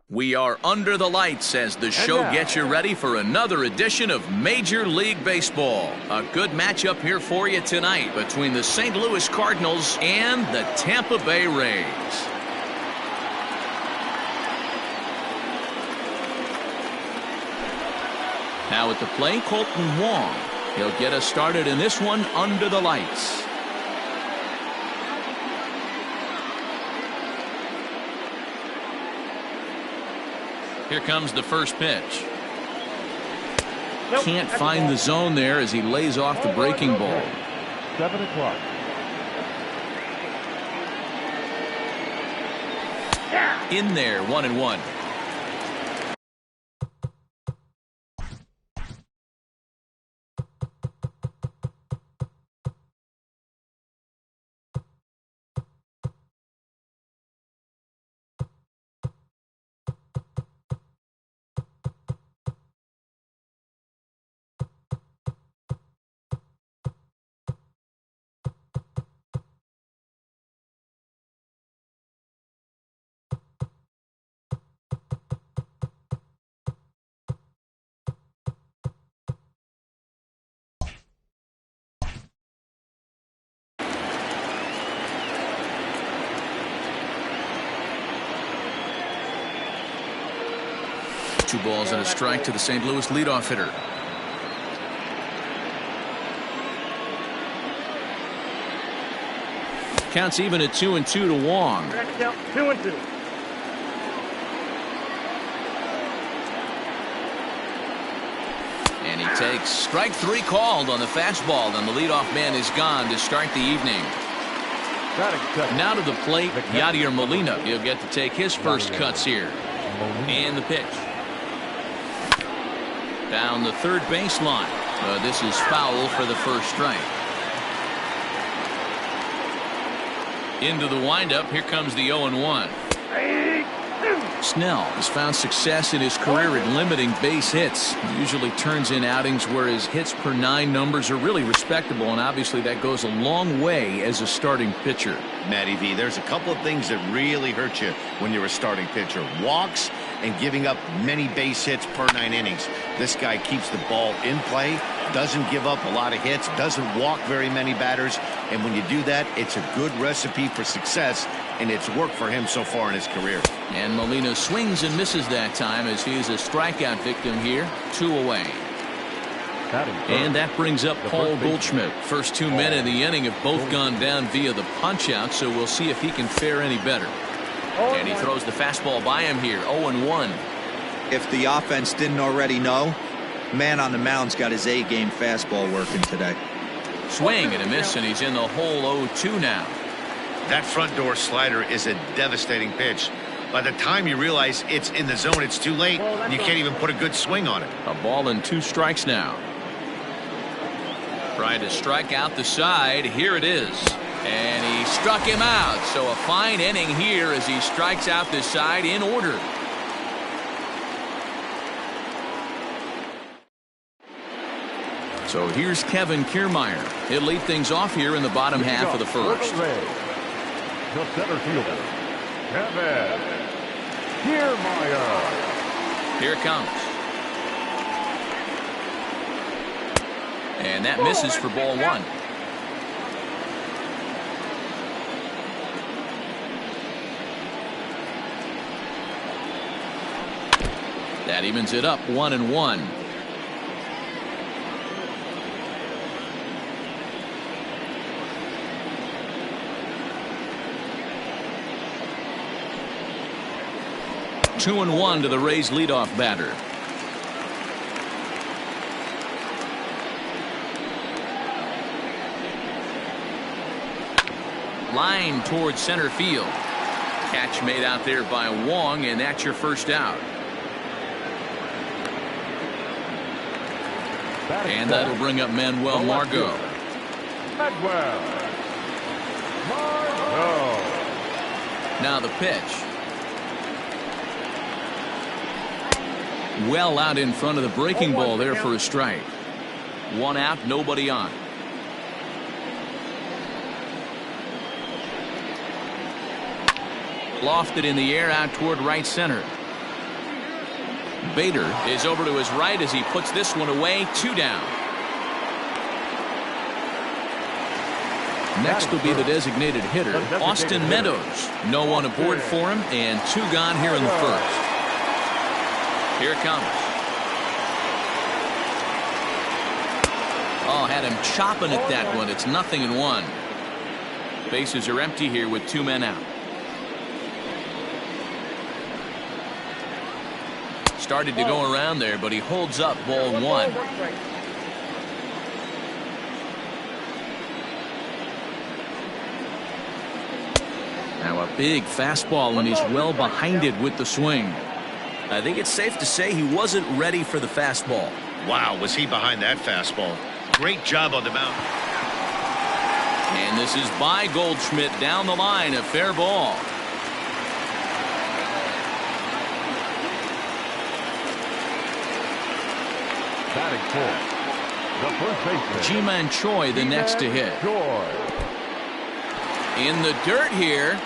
We are under the lights as the show gets you ready for another edition of Major League Baseball. A good matchup here for you tonight between the St. Louis Cardinals and the Tampa Bay Rays. Now at the plate, Kolten Wong. He'll get us started in this one under the lights. Here comes the first pitch. Can't find the zone there as he lays off the breaking ball. 7 o'clock. In there, 1-1. Two balls and a strike to the St. Louis leadoff hitter. Counts even at 2-2 to Wong. 2-2. And he takes strike three called on the fastball, and the leadoff man is gone to start the evening. Now to the plate, Yadier Molina. He'll get to take his first cuts here. And the pitch. Down the third baseline. This is foul for the first strike. Into the windup. Here comes the 0-1. Snell has found success in his career at limiting base hits. He usually turns in outings where his hits per 9 numbers are really respectable, and obviously that goes a long way as a starting pitcher. Matty V, there's a couple of things that really hurt you when you're a starting pitcher. Walks and giving up many base hits per 9 innings. This guy keeps the ball in play, doesn't give up a lot of hits, doesn't walk very many batters, and when you do that, it's a good recipe for success, and it's worked for him so far in his career. And Molina swings and misses that time as he's a strikeout victim here. 2 away. And that brings up Paul Goldschmidt. First 2 men in the inning have both gone down via the punch-out, so we'll see if he can fare any better. And he throws the fastball by him here. 0-1. If the offense didn't already know, man on the mound's got his A-game fastball working today. Swing and a miss, and he's in the hole 0-2 now. That front door slider is a devastating pitch. By the time you realize it's in the zone, it's too late. You can't even put a good swing on it. A ball and 2 strikes now. Trying to strike out the side. Here it is. And he struck him out. So a fine inning here as he strikes out the side in order. So here's Kevin Kiermaier. He'll lead things off here in the bottom half of the first. The center fielder, Kevin Kiermaier. Here it comes. And that misses for ball 1. That evens it up 1-1. Two and 1 to the Rays leadoff batter. Line towards center field. Catch made out there by Wong, and that's your first out. And that'll bring up Manuel Margot. Now the pitch. Well out in front of the breaking ball there for a strike. 1 out, nobody on. Lofted in the air out toward right center. Bader is over to his right as he puts this one away. 2 down. Next will be the designated hitter, Austin Meadows. No one aboard for him, and 2 gone here in the first. Here it comes. Oh, had him chopping at that one. It's 0-1. Bases are empty here with 2 men out. Started to go around there, but he holds up. Ball 1. Now a big fastball, and he's well behind it with the swing. I think it's safe to say he wasn't ready for the fastball. Wow, was he behind that fastball. Great job on the mound. And this is by Goldschmidt down the line. A fair ball. Batting fourth, the first baseman, Ji-Man Choi, the next to hit. Choi. In the dirt here.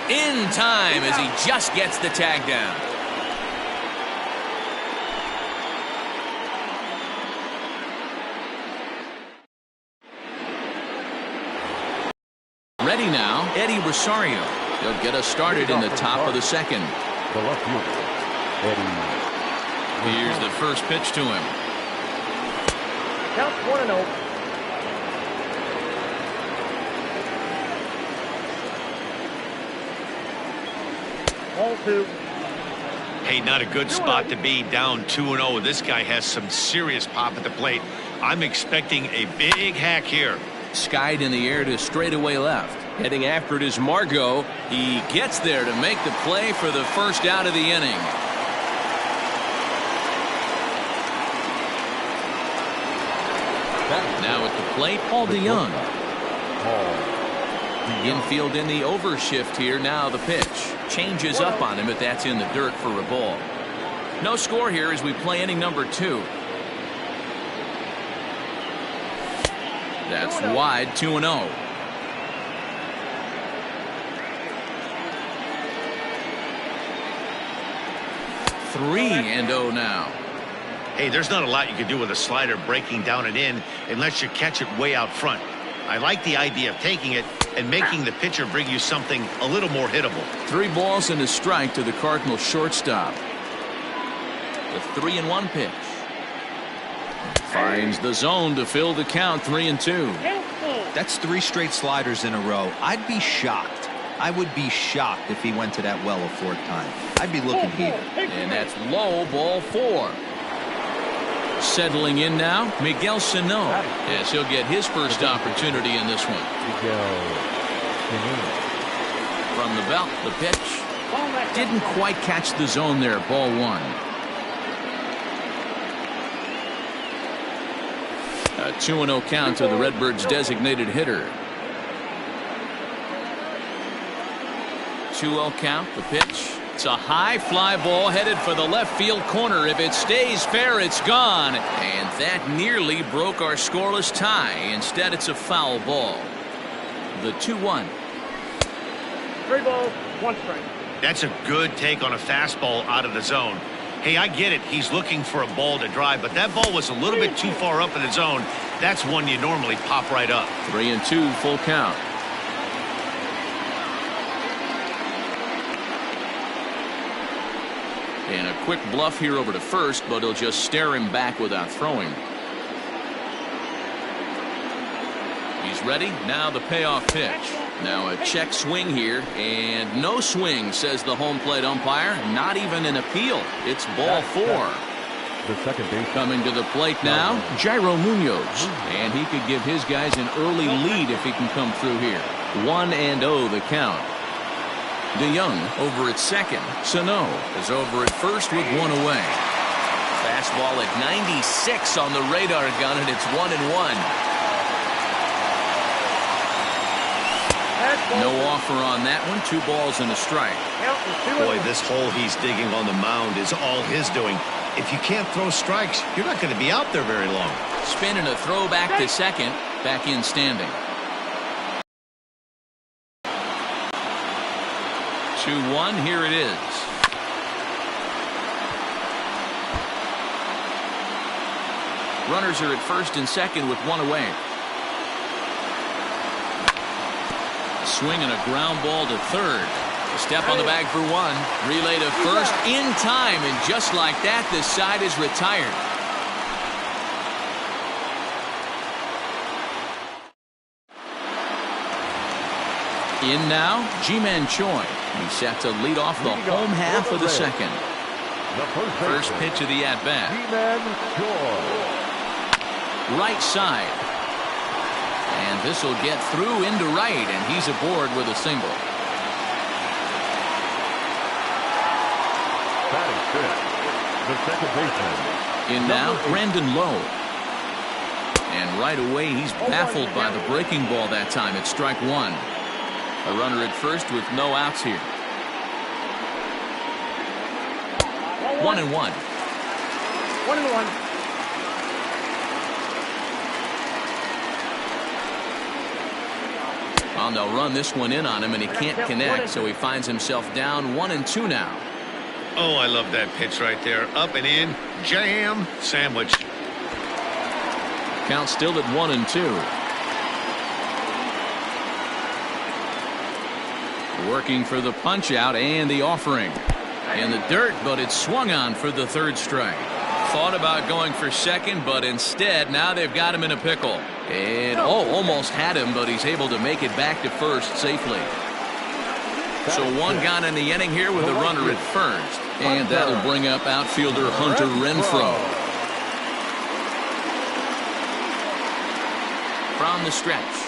In time as he just gets the tag down. Ready now, Eddie Rosario. He'll get us started in the top of the second. The left fielder, Eddie. Here's the first pitch to him. Count 1-0. Ball 2. Hey, not a good spot to be, down 2-0. This guy has some serious pop at the plate. I'm expecting a big hack here. Skied in the air to straightaway left. Heading after it is Margot. He gets there to make the play for the first out of the inning. Now at the plate, Paul DeYoung. Infield in the overshift here. Now the pitch. Changes up on him, but that's in the dirt for a ball. No score here as we play inning number 2. That's wide. 2-0. Three and 0 now. Hey, there's not a lot you can do with a slider breaking down and in unless you catch it way out front. I like the idea of taking it and making the pitcher bring you something a little more hittable. 3 balls and a strike to the Cardinals shortstop. The 3-1 pitch. Finds the zone to fill the count. 3-2. That's 3 straight sliders in a row. I'd be shocked. I would be shocked if he went to that well a 4th time. I'd be looking here. And that's low. Ball 4. Settling in now, Miguel Sano. Yes, he'll get his first opportunity in this one. From the belt, the pitch. Didn't quite catch the zone there. Ball 1. A 2-0 count to the Redbirds' designated hitter. 2-0 count, the pitch. It's a high fly ball headed for the left field corner. If it stays fair, it's gone. And that nearly broke our scoreless tie. Instead, it's a foul ball. The 2-1. 3 balls, 1 strike. That's a good take on a fastball out of the zone. Hey, I get it. He's looking for a ball to drive, but that ball was a little bit too far up in the zone. That's one you normally pop right up. 3-2, full count. And a quick bluff here over to first, but he'll just stare him back without throwing. He's ready. Now the payoff pitch. Now a check swing here, and no swing, says the home plate umpire. Not even an appeal. It's ball 4. The second base coming to the plate now, Jairo Munoz. And he could give his guys an early lead if he can come through here. 1-0 the count. DeYoung over at second. Sano is over at first with 1 away. Fastball at 96 on the radar gun, and it's 1-1. No offer on that one. 2 balls and a strike. Boy, this hole he's digging on the mound is all his doing. If you can't throw strikes, you're not going to be out there very long. Spin and a throw back to second. Back in standing. 2-1. Here it is. Runners are at first and second with one away. Swing and a ground ball to third. A step on the bag for one. Relay to first in time, and just like that, this side is retired. In now, Ji-Man Choi. He's set to lead off the home half of the second. First pitch of the at-bat. Right side. And this will get through into right, and he's aboard with a single. The second baseman. In now, Brandon Lowe. And right away, he's baffled by the breaking ball that time. It's strike one. A runner at first with no outs here. 1-1. 1-1. Well, they'll run this one in on him, and he can't connect, so he finds himself down 1-2 now. Oh, I love that pitch right there. Up and in, jam, sandwich. Count still at 1-2. Working for the punch out and the offering. In the dirt, but it's swung on for the third strike. Thought about going for second, but instead now they've got him in a pickle. And almost had him, but he's able to make it back to first safely. So one gone in the inning here with a runner at first. And that'll bring up outfielder Hunter Renfroe. From the stretch.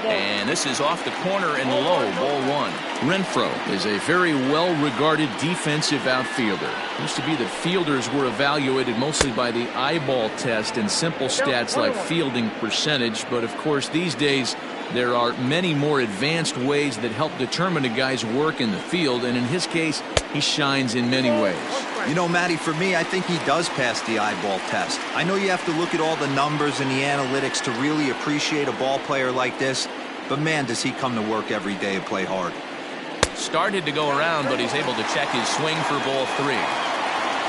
And this is off the corner and low, ball one. Renfroe is a very well-regarded defensive outfielder. Used to be that fielders were evaluated mostly by the eyeball test and simple stats like fielding percentage. But of course, these days, there are many more advanced ways that help determine a guy's work in the field. And in his case, he shines in many ways. You know, Matty, for me, I think he does pass the eyeball test. I know you have to look at all the numbers and the analytics to really appreciate a ball player like this, but man, does he come to work every day and play hard. Started to go around, but he's able to check his swing for ball three.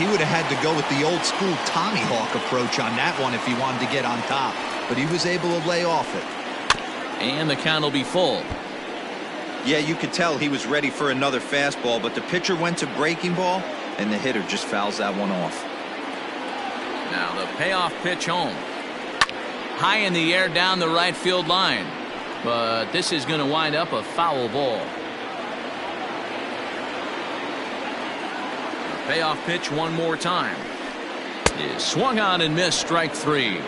He would have had to go with the old school Tommy Hawk approach on that one if he wanted to get on top, but he was able to lay off it. And the count will be full. Yeah, you could tell he was ready for another fastball, but the pitcher went to breaking ball, and the hitter just fouls that one off. Now the payoff pitch home. High in the air down the right field line. But this is going to wind up a foul ball. The payoff pitch one more time. Is swung on and missed, strike three.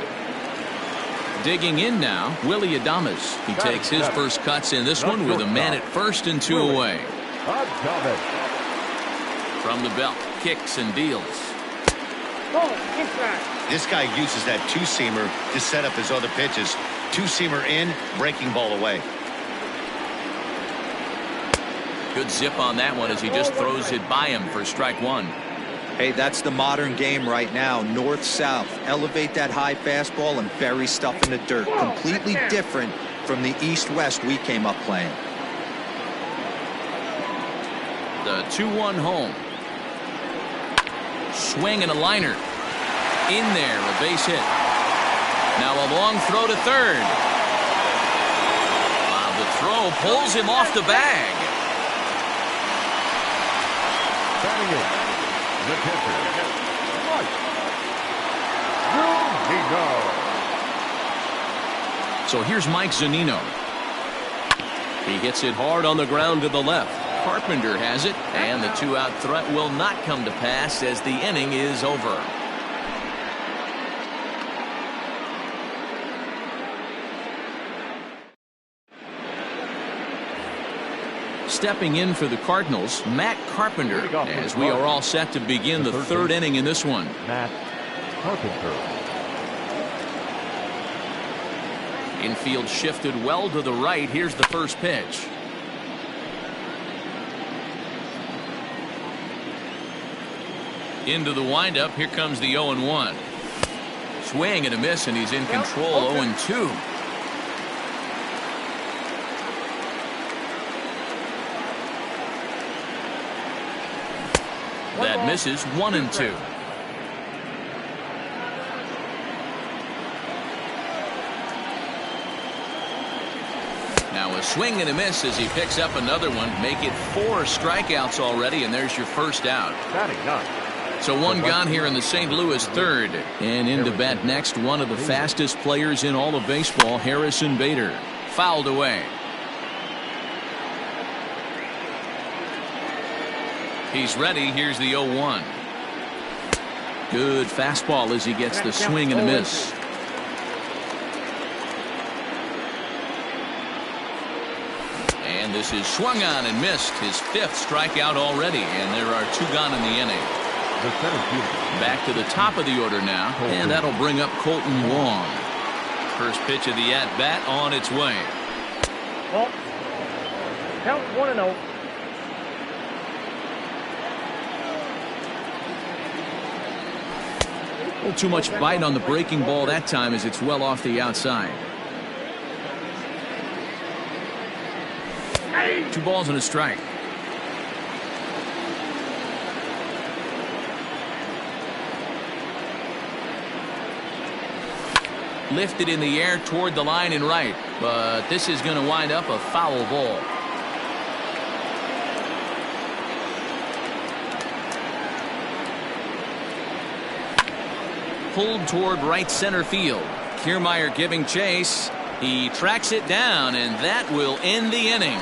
Digging in now, Willie Adames. He takes his first cuts in this one with a man at first and two away. From the belt, kicks and deals. This guy uses that two-seamer to set up his other pitches. Two-seamer in, breaking ball away. Good zip on that one as he just throws it by him for strike one. Hey, that's the modern game right now. North-south. Elevate that high fastball and bury stuff in the dirt. Completely different from the east-west we came up playing. The 2-1 home. Swing and a liner. In there, a base hit. Now a long throw to third. Wow, the throw pulls him off the bag. Batting it, the pitcher. So here's Mike Zunino. He hits it hard on the ground to the left. Carpenter has it, and the two-out threat will not come to pass as the inning is over. Stepping in for the Cardinals, Matt Carpenter, as we are all set to begin the third inning in this one. Matt Carpenter. Infield shifted well to the right. Here's the first pitch. Into the windup. Here comes the 0-1. Swing and a miss, and he's in control. 0-2. That misses. 1-2. Swing and a miss as he picks up another one. Make it 4 strikeouts already, and there's your first out. Batting 9. So one gone here in the St. Louis third. And into bat next, one of the fastest players in all of baseball, Harrison Bader. Fouled away. He's ready. Here's the 0-1. Good fastball as he gets the swing and a miss. And this is swung on and missed. His 5th strikeout already. And there are 2 gone in the inning. Back to the top of the order now. And that'll bring up Colton Wong. First pitch of the at-bat on its way. Well, count 1-0. A little too much bite on the breaking ball that time as it's well off the outside. 2 balls and a strike. Lifted in the air toward the line and right, but this is going to wind up a foul ball. Pulled toward right center field. Kiermaier giving chase. He tracks it down, and that will end the inning.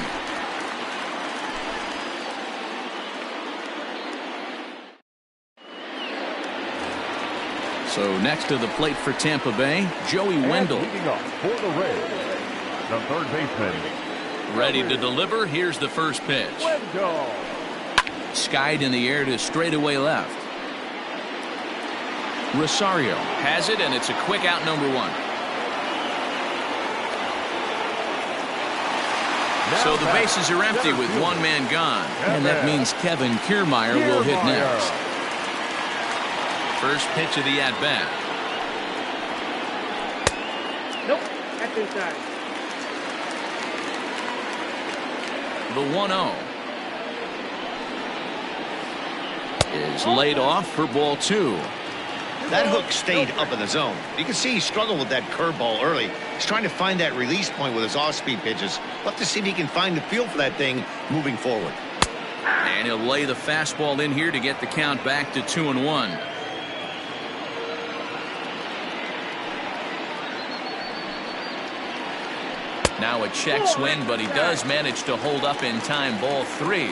So next to the plate for Tampa Bay, Joey Wendell. Leading up for the Reds, the third baseman. Ready to deliver. Here's the first pitch. Wendell. Skied in the air to straightaway left. Rosario has it, and it's a quick out, number 1. So the bases are empty with 1 man gone. And that means Kevin Kiermaier will hit next. First pitch of the at-bat. Nope, that's inside. The 1-0 is laid off for ball 2. That hook stayed up in the zone. You can see he struggled with that curveball early. He's trying to find that release point with his off-speed pitches. We'll have to see if he can find the feel for that thing moving forward. And he'll lay the fastball in here to get the count back to 2-1. Now a check swing, but he does manage to hold up in time. Ball 3.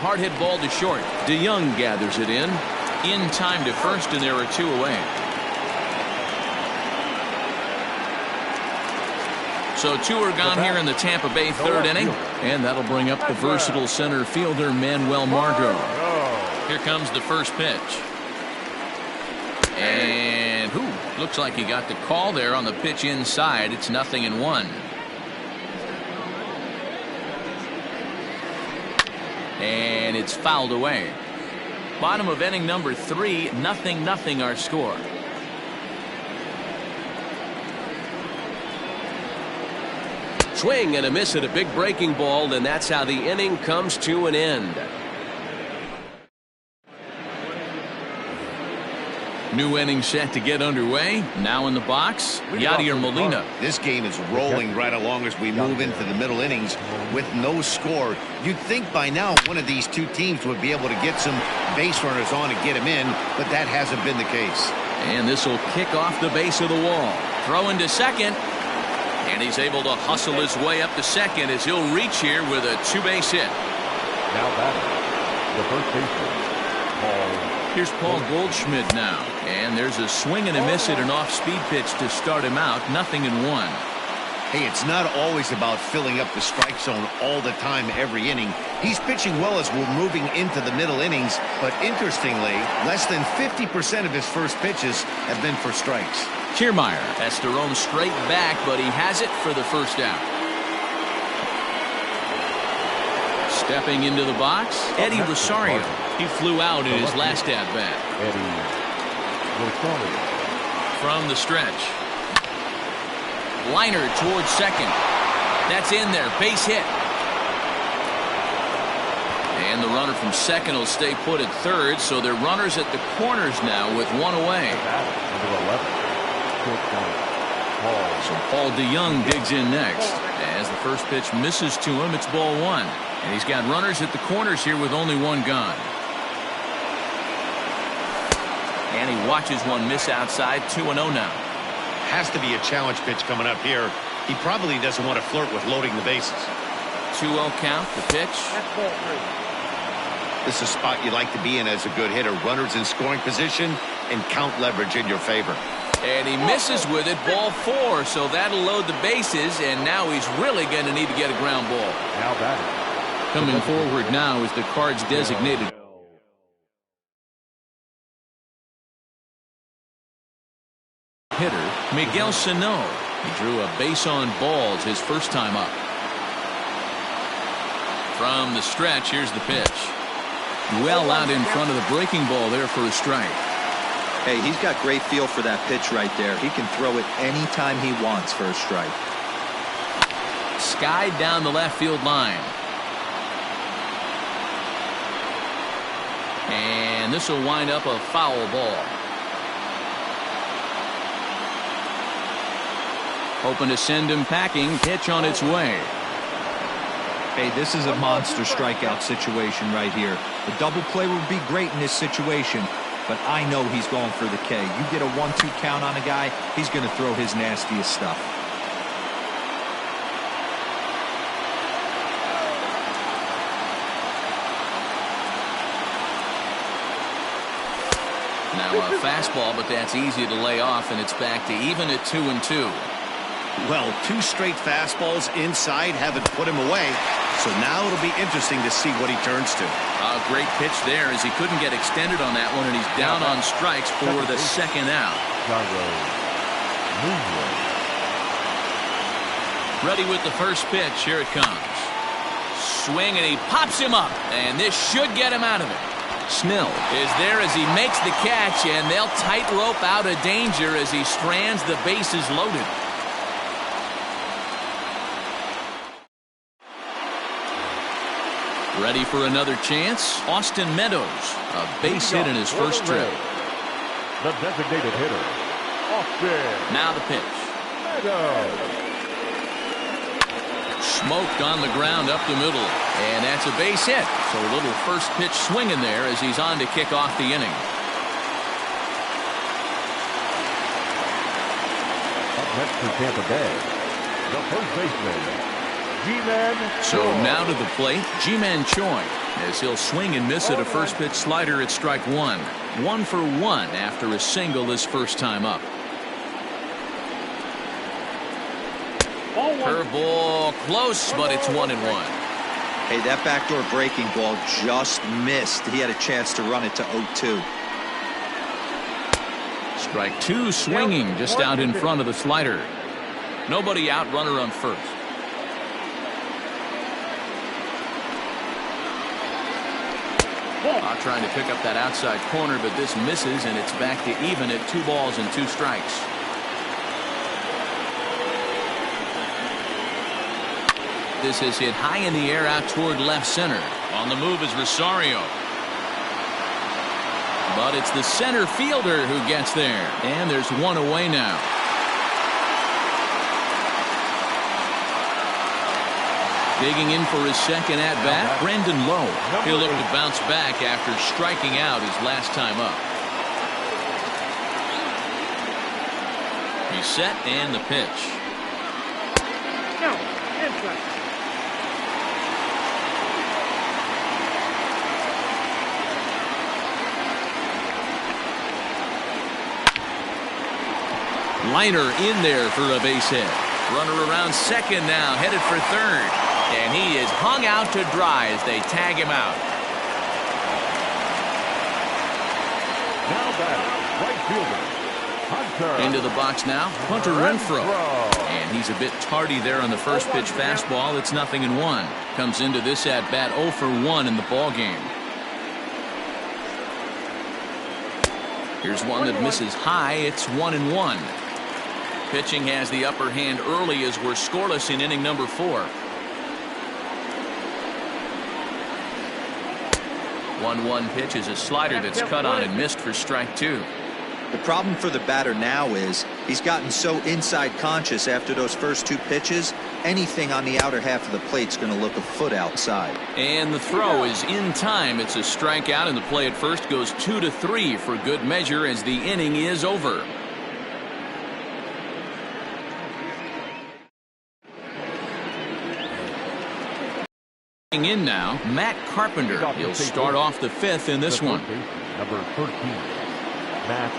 Hard hit ball to short. DeYoung gathers it in time to first, and there are 2 away. So 2 are gone here in the Tampa Bay third inning, and that'll bring up the versatile center fielder Manuel Margot. Here comes the first pitch. And looks like he got the call there on the pitch inside. It's 0-1. And it's fouled away. Bottom of inning number 3, 0-0 our score. Swing and a miss at a big breaking ball, and that's how the inning comes to an end. New inning set to get underway. Now in the box, Yadier Molina. This game is rolling right along as we move into the middle innings with no score. You'd think by now one of these 2 teams would be able to get some base runners on and get him in, but that hasn't been the case. And this will kick off the base of the wall. Throw into second. And he's able to hustle his way up to second as he'll reach here with a 2-base hit. Now batting, the first baseman, Paul. Here's Paul Goldschmidt now. And there's a swing and a miss at an off-speed pitch to start him out. 0-1. Hey, it's not always about filling up the strike zone all the time every inning. He's pitching well as we're moving into the middle innings, but interestingly, less than 50% of his first pitches have been for strikes. Kiermaier has to roam straight back, but he has it for the first out. Stepping into the box, Eddie Rosario. He flew out in his last at-bat. Eddie Rosario. From the stretch. Liner towards second. That's in there. Base hit. And the runner from second will stay put at third, so they're runners at the corners now with 1 away. Number 11. So Paul DeYoung digs in next. As the first pitch misses to him, it's ball one. And he's got runners at the corners here with only one gone. And he watches one miss outside. 2-0 now. Has to be a challenge pitch coming up here. He probably doesn't want to flirt with loading the bases. 2-0 count, the pitch. That's ball three. This is a spot you like to be in as a good hitter. Runners in scoring position and count leverage in your favor. And he misses with it, ball four, so that'll load the bases, and now he's really going to need to get a ground ball. Now batting. Coming forward now is the Cards' designated hitter, Miguel Sano. He drew a base on balls his first time up. From the stretch, here's the pitch. Well out in front of the breaking ball there for a strike. Hey, he's got great feel for that pitch right there. He can throw it anytime he wants for a strike. Skied down the left field line. And this will wind up a foul ball. Hoping to send him packing. Pitch on its way. Hey, this is a monster strikeout situation right here. The double play would be great in this situation, but I know he's going for the K. You get a 1-2 count on a guy, he's going to throw his nastiest stuff. Now a fastball, but that's easy to lay off, and it's back to even at 2-2. Well, two straight fastballs inside haven't put him away. So now it'll be interesting to see what he turns to. A great pitch there as he couldn't get extended on that one, and he's down on strikes for the second out. Ready with the first pitch. Here it comes. Swing, and he pops him up, and this should get him out of it. Snell is there as he makes the catch, and they'll tightrope out of danger as he strands the bases loaded. Ready for another chance? Austin Meadows, a base hit in his first trip. The designated hitter, Austin. Now the pitch. Meadows. Smoked on the ground up the middle, and that's a base hit. So a little first pitch swinging there as he's on to kick off the inning. Up next for Tampa Bay, the first baseman, G-Man So Choi. now to the plate, G-Man Choi, as he'll swing and miss at a first pitch slider at strike one. 1 for 1 after a single his first time up. Curveball close, but it's 1-1. Hey, that backdoor breaking ball just missed. He had a chance to run it to 0-2. Strike two swinging just out in front of the slider. Nobody out, runner on first. Trying to pick up that outside corner, but this misses, and it's back to even at 2 balls and 2 strikes. This is hit high in the air out toward left center. On the move is Rosario. But it's the center fielder who gets there, and there's one away now. Digging in for his second at-bat, Brandon Lowe. He'll look to bounce back after striking out his last time up. He's set, and the pitch. No, inside. Liner in there for a base hit. Runner around second now, headed for third. And he is hung out to dry as they tag him out. Now batting, right fielder, Hunter. Into the box now, Hunter Renfroe. And he's a bit tardy there on the first pitch fastball. It's 0-1. Comes into this at bat 0 for 1 in the ball game. Here's one that misses high. It's 1-1. Pitching has the upper hand early as we're scoreless in inning number 4. 1-1 pitch is a slider that's cut on and missed for strike 2. The problem for the batter now is he's gotten so inside conscious after those first 2 pitches. Anything on the outer half of the plate's going to look a foot outside. And the throw is in time. It's a strikeout, and the play at first goes 2-3 for good measure as the inning is over. In now, Matt Carpenter. He'll start off the 5th in this one. Number 13, Matt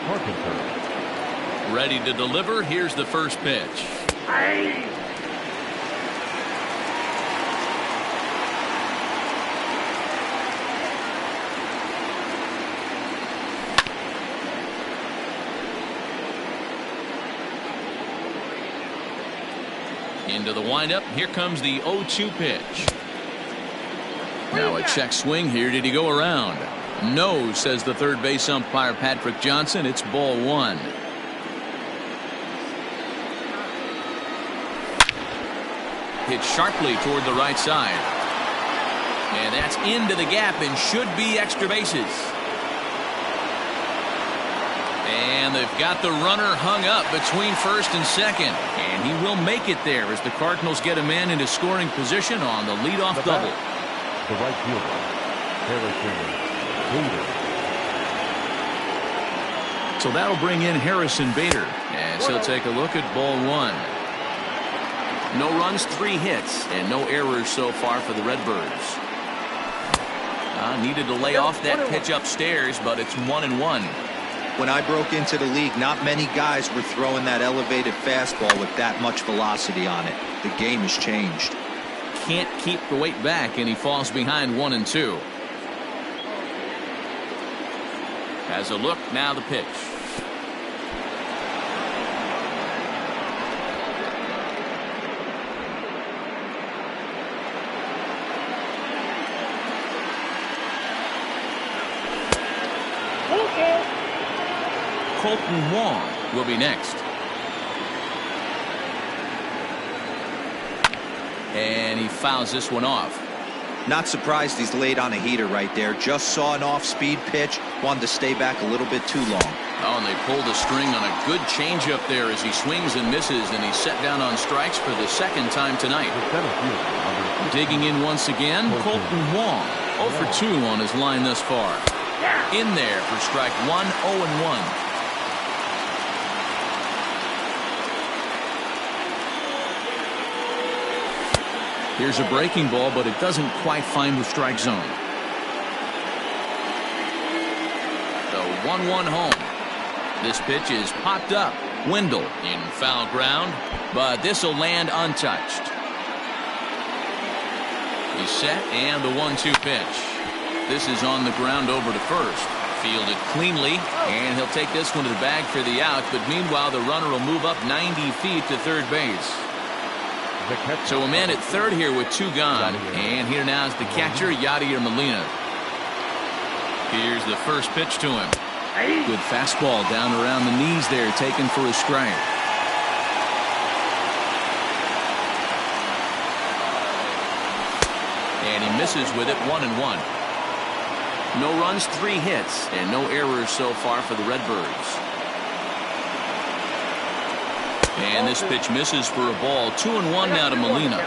Carpenter. Ready to deliver. Here's the first pitch. Into the windup. Here comes the 0-2 pitch. Now a check swing here. Did he go around? No, says the third base umpire Patrick Johnson. It's ball 1. Hit sharply toward the right side. And that's into the gap and should be extra bases. And they've got the runner hung up between first and second. And he will make it there as the Cardinals get a man into scoring position on the leadoff double. The right fielder, Harrison Bader. So that'll bring in Harrison Bader as he'll take a look at ball 1. No runs, 3 hits, and no errors so far for the Redbirds. Needed to lay off that pitch upstairs, but it's 1-1. When I broke into the league, not many guys were throwing that elevated fastball with that much velocity on it. The game has changed. Can't keep the weight back, and he falls behind 1-2. Has a look, now the pitch. Colton Wong will be next. And he fouls this one off. Not surprised he's laid on a heater right there. Just saw an off-speed pitch. Wanted to stay back a little bit too long. Oh, and they pulled the string on a good changeup there as he swings and misses, and he's set down on strikes for the 2nd time tonight. Digging in once again, Colton Wong. 0 for 2 on his line thus far. In there for strike 1, 0-1. Here's a breaking ball, but it doesn't quite find the strike zone. The 1-1 home. This pitch is popped up. Wendell in foul ground, but this will land untouched. He's set, and the 1-2 pitch. This is on the ground over to first. Fielded cleanly, and he'll take this one to the bag for the out, but meanwhile the runner will move up 90 feet to third base. So a man at third here with 2 gone. And here now is the catcher, Yadier Molina. Here's the first pitch to him. Good fastball down around the knees there, taken for a strike. And he misses with it, 1-1. No runs, 3 hits, and no errors so far for the Redbirds. And this pitch misses for a ball. 2-1 now to Molina.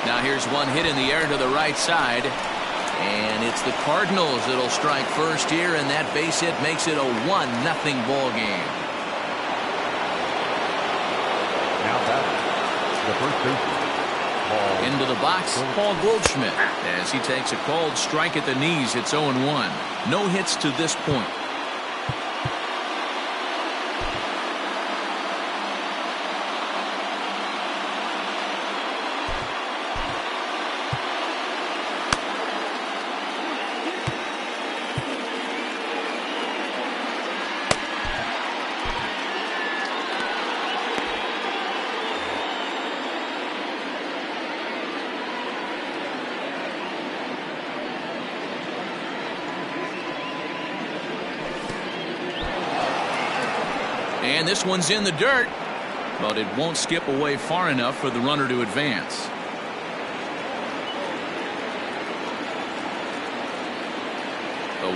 Now here's one hit in the air to the right side. And it's the Cardinals that'll strike first here, and that base hit makes it a 1-0 ball game. Now batting, the first baseman. Into the box, Paul Goldschmidt, as he takes a called strike at the knees. It's 0-1. No hits to this point. And this one's in the dirt, but it won't skip away far enough for the runner to advance.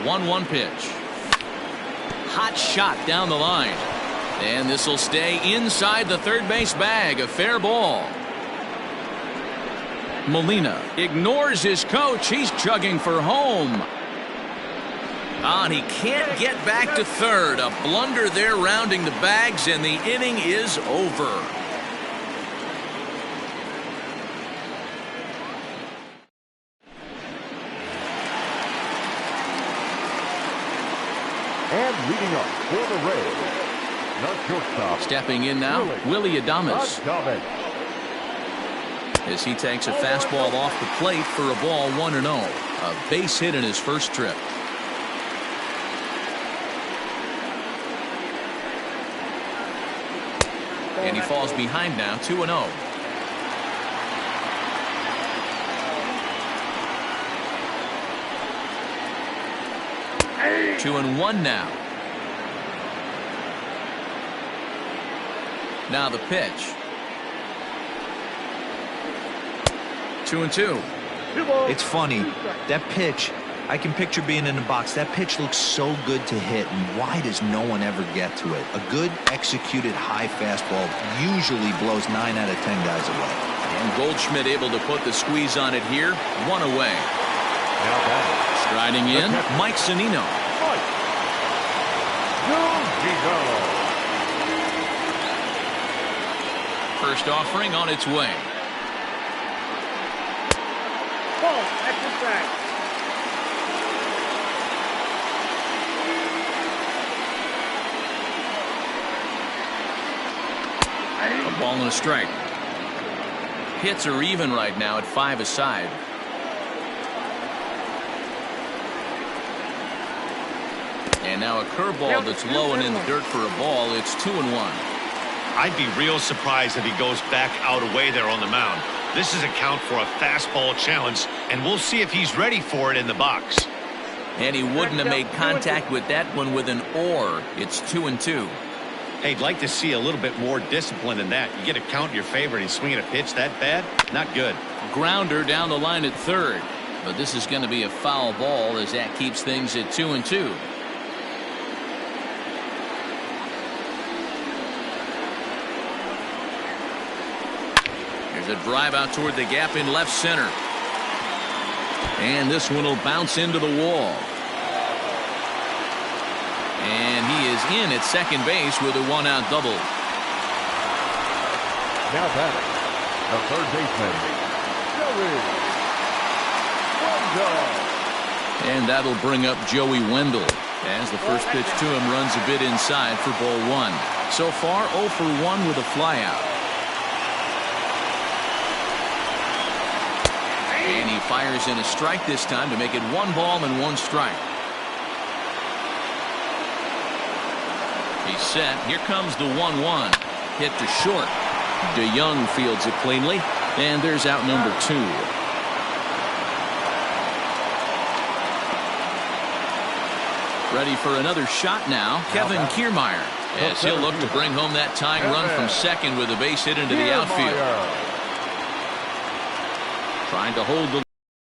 1-1 pitch. Hot shot down the line. And this will stay inside the third base bag. A fair ball. Molina ignores his coach. He's chugging for home. And he can't get back to third. A blunder there rounding the bags, and the inning is over. And leading up for the Rays, the shortstop. Stepping in now, Willie Adames. As he takes a fastball off the plate for a ball 1-0. A base hit in his first trip. And he falls behind now, 2-0. Hey. 2-1 now. Now the pitch. 2-2. It's funny, that pitch, I can picture being in the box. That pitch looks so good to hit, and why does no one ever get to it? A good executed high fastball usually blows 9 out of 10 guys away. And Goldschmidt able to put the squeeze on it here. 1 away. Striding in, Mike Zunino. First offering on its way. Ball, extra strike. A ball and a strike. Hits are even right now at 5 aside. And now a curveball that's low and in the dirt for a ball. It's 2-1. I'd be real surprised if he goes back out away there on the mound. This is a count for a fastball challenge, and we'll see if he's ready for it in the box. And he wouldn't have made contact with that one with an or. It's 2-2. Hey, I'd like to see a little bit more discipline than that. You get a count in your favor and he's swinging a pitch that bad? Not good. Grounder down the line at third. But this is going to be a foul ball as that keeps things at 2-2. There's a drive out toward the gap in left center. And this one will bounce into the wall. And he is in at second base with a 1-out double. Now batting, the third baseman, Joey Wendell. And that'll bring up Joey Wendell as the first pitch to him runs a bit inside for ball 1. So far 0 for 1 with a flyout. And he fires in a strike this time to make it 1 ball and 1 strike. He's set. Here comes the 1-1. Hit to short. DeYoung fields it cleanly. And there's out number 2. Ready for another shot now. Kevin Kiermaier. As he'll look to bring home that tying run from second with a base hit into the outfield. Trying to hold the.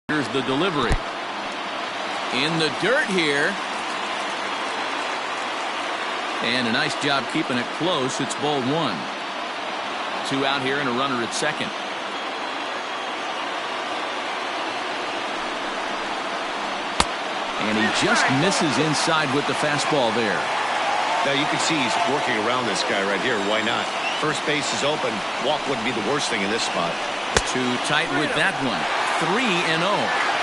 Here's the delivery. In the dirt here. And a nice job keeping it close. It's ball 1. 2 out here and a runner at second. And he just misses inside with the fastball there. Now you can see he's working around this guy right here. Why not? First base is open. Walk wouldn't be the worst thing in this spot. Too tight with that one. 3-0.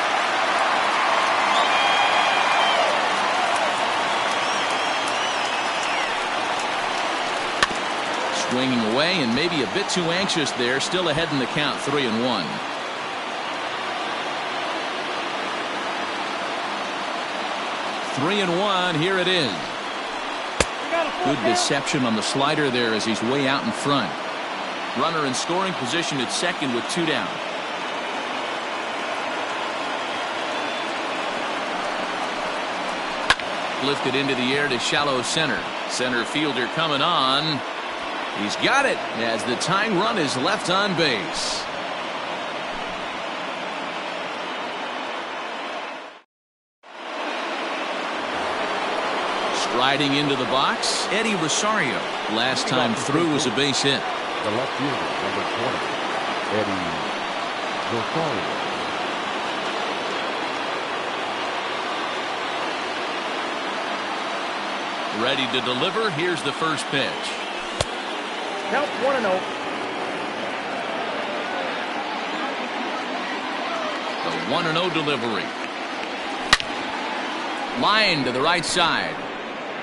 Swinging away and maybe a bit too anxious there. Still ahead in the count. 3-1. Here it is. Good deception on the slider there as he's way out in front. Runner in scoring position at second with 2 down. Lifted into the air to shallow center. Center fielder coming on. He's got it as the tying run is left on base. Riding into the box, Eddie Rosario. Last time through was a base hit. The left fielder, number 20, Eddie Rosario. Ready to deliver. Here's the first pitch. Count 1-0. The 1-0 delivery. Line to the right side.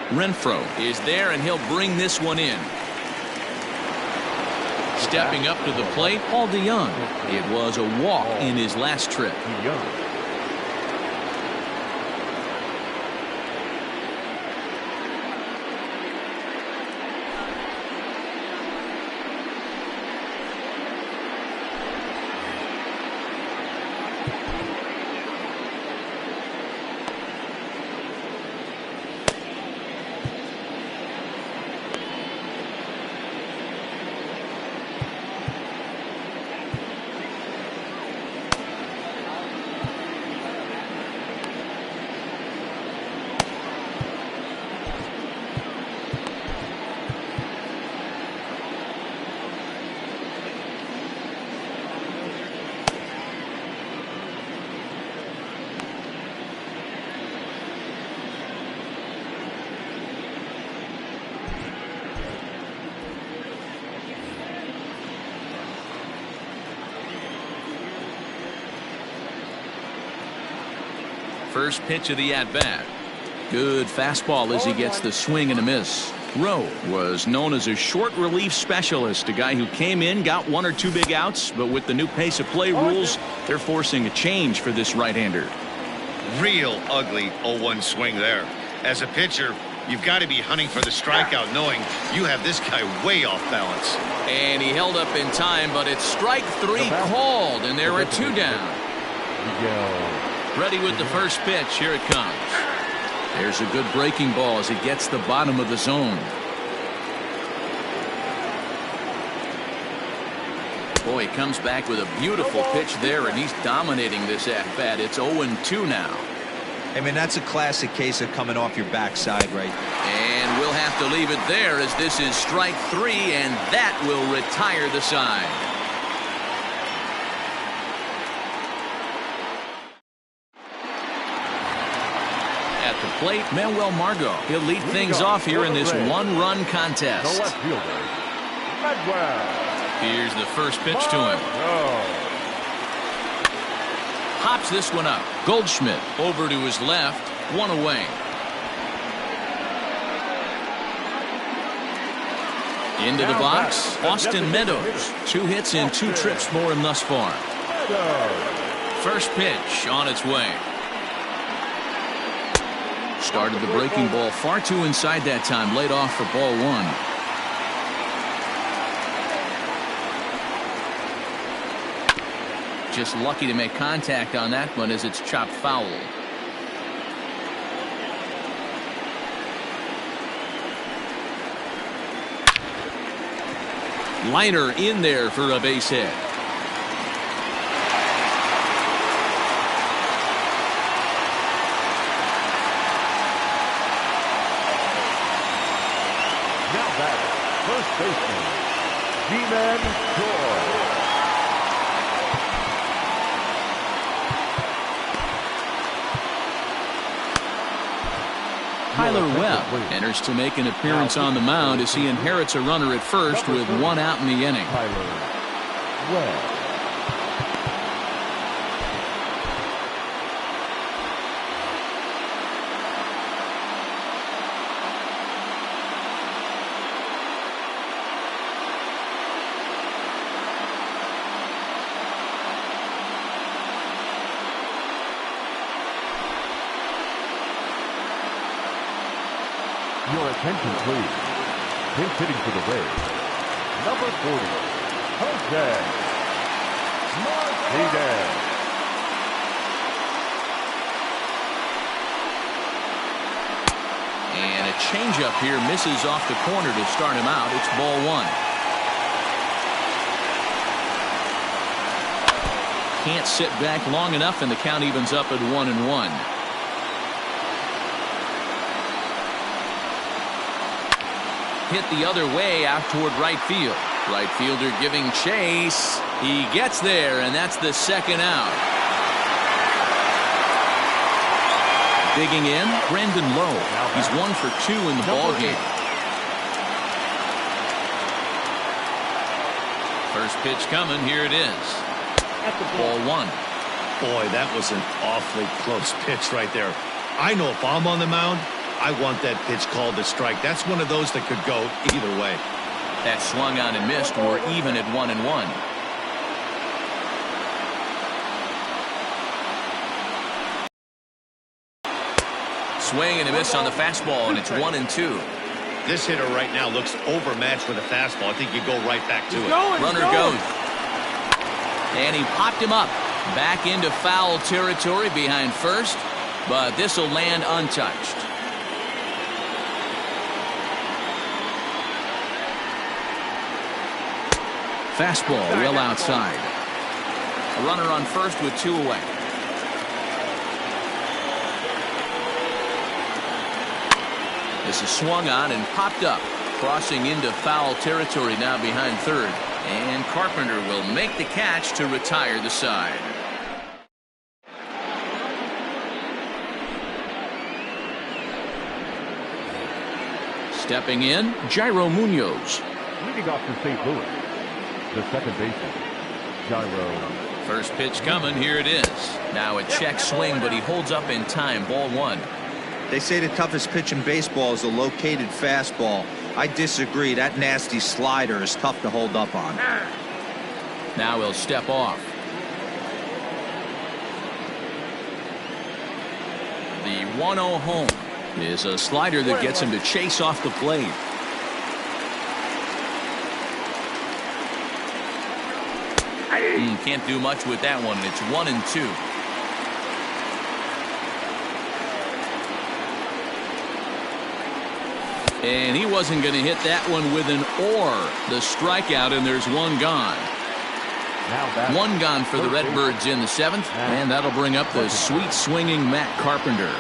Renfroe is there, and he'll bring this one in. Stepping up to the plate, Paul DeYoung. It was a walk in his last trip. DeYoung. First pitch of the at-bat. Good fastball as he gets the swing and a miss. Rowe was known as a short relief specialist, a guy who came in, got one or two big outs, but with the new pace of play rules, they're forcing a change for this right-hander. Real ugly 0-1 swing there. As a pitcher, you've got to be hunting for the strikeout, knowing you have this guy way off balance. And he held up in time, but it's strike three called, and there are two down. Ready with the first pitch. Here it comes. There's a good breaking ball as he gets the bottom of the zone. Boy, he comes back with a beautiful pitch there, and he's dominating this at-bat. It's 0-2 now. I mean, that's a classic case of coming off your backside, right? And we'll have to leave it there as this is strike three, and that will retire the side. At the plate, Manuel Margot. He'll lead things off here in this one-run contest. The left fielder, Manuel. Here's the first pitch to him. Hops this one up. Goldschmidt over to his left, one away. Into the box, Austin Meadows. 2 hits in 2 trips for him thus far. First pitch on its way. Started the breaking ball far too inside that time. Laid off for ball 1. Just lucky to make contact on that one as it's chopped foul. Liner in there for a base hit. Now back, first baseman, G-Man George. Tyler Webb enters to make an appearance on the mound as he inherits a runner at first with 1 out in the inning. Tyler Webb. Your attention, please. Pinch hitting for the Rays, number 40, Jose Martinez. And a changeup here misses off the corner to start him out. It's ball 1. Can't sit back long enough, and the count evens up at 1-1. hit the other way out toward right field. Right fielder giving chase. He gets there, and that's the second out. Digging in, Brandon Lowe. He's 1 for 2 in the ballgame. First pitch coming. Here it is. Ball 1. Boy, that was an awfully close pitch right there. I know if I'm on the mound, I want that pitch called a strike. That's one of those that could go either way. That swung on and missed. We're even at 1-1. Swing and a miss on the fastball, and it's 1-2. This hitter right now looks overmatched with a fastball. I think you go right back to it. Runner goes. And he popped him up. Back into foul territory behind first, but this will land untouched. Fastball well outside. A runner on first with 2 away. This is swung on and popped up, crossing into foul territory now behind third. And Carpenter will make the catch to retire the side. Stepping in, Jairo Munoz. Leading off for St. Louis, the second baseman, Jairo. First pitch coming. Here it is. Now a check swing, but he holds up in time. Ball 1. They say the toughest pitch in baseball is a located fastball. I disagree. That nasty slider is tough to hold up on. Now he'll step off. The 1-0 home is a slider that gets him to chase off the plate. Can't do much with that one. It's 1-2. And he wasn't going to hit that one with an or. The strikeout, and there's one gone. One gone for the Redbirds in the 7th, and that'll bring up the sweet swinging Matt Carpenter.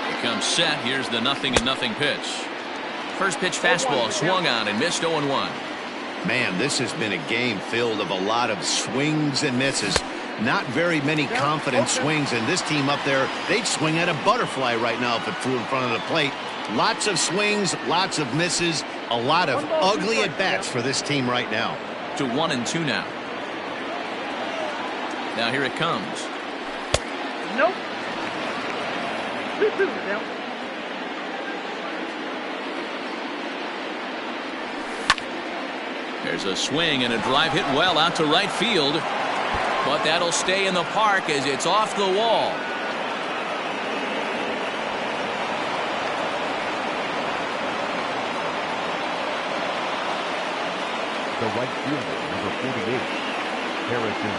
He comes set. Here's the 0-0 pitch. First pitch fastball swung on and missed. 0-1. Man, this has been a game filled of a lot of swings and misses. Not very many confident swings, and this team up there, they'd swing at a butterfly right now if it flew in front of the plate. Lots of swings, lots of misses, a lot of ugly at-bats for this team right now. To 1-2 now. Now here it comes. Nope. 2-2 now. There's a swing and a drive hit well out to right field. But that'll stay in the park as it's off the wall. The right fielder, number 48, Harrison.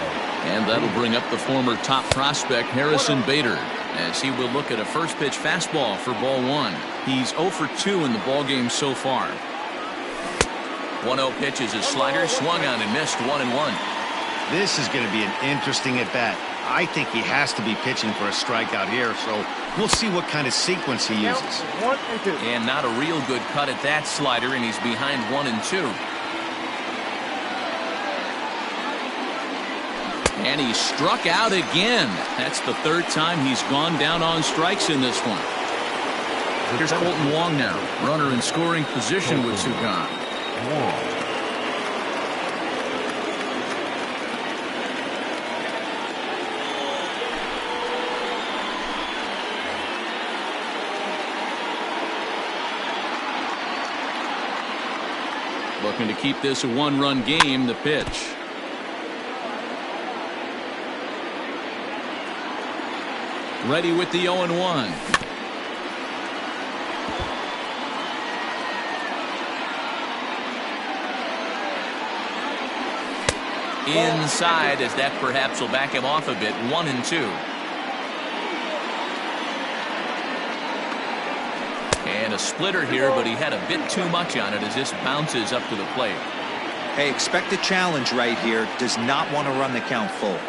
And that'll bring up the former top prospect, Harrison Bader, as he will look at a first pitch fastball for ball 1. He's 0 for 2 in the ballgame so far. 1-0 pitch is his slider, swung on and missed. 1-1. This is going to be an interesting at-bat. I think he has to be pitching for a strikeout here, so we'll see what kind of sequence he uses. 1-2. And not a real good cut at that slider, and he's behind 1-2. And he struck out again. That's the 3rd time he's gone down on strikes in this one. Here's Colton Wong now. Runner in scoring position with 2 gone. Looking to keep this a 1-run game. The pitch. Ready with the 0-1. Inside, as that perhaps will back him off a bit. 1-2. And a splitter here, but he had a bit too much on it as this bounces up to the plate. Hey, expect a challenge right here. Does not want to run the count full.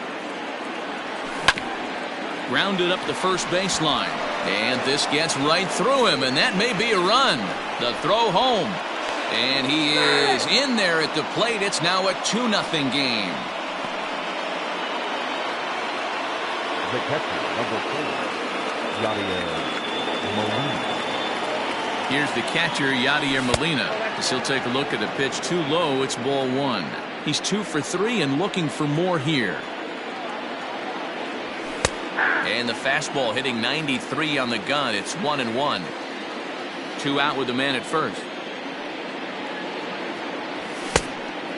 Grounded up the first baseline. And this gets right through him, and that may be a run. The throw home. And he is in there at the plate. It's now a 2-0 game. The catcher, number 4, Yadier Molina. Here's the catcher, Yadier Molina, as he'll take a look at a pitch too low. It's ball 1. He's 2 for 3 and looking for more here. And the fastball hitting 93 on the gun. It's 1-1. 2 out with the man at first.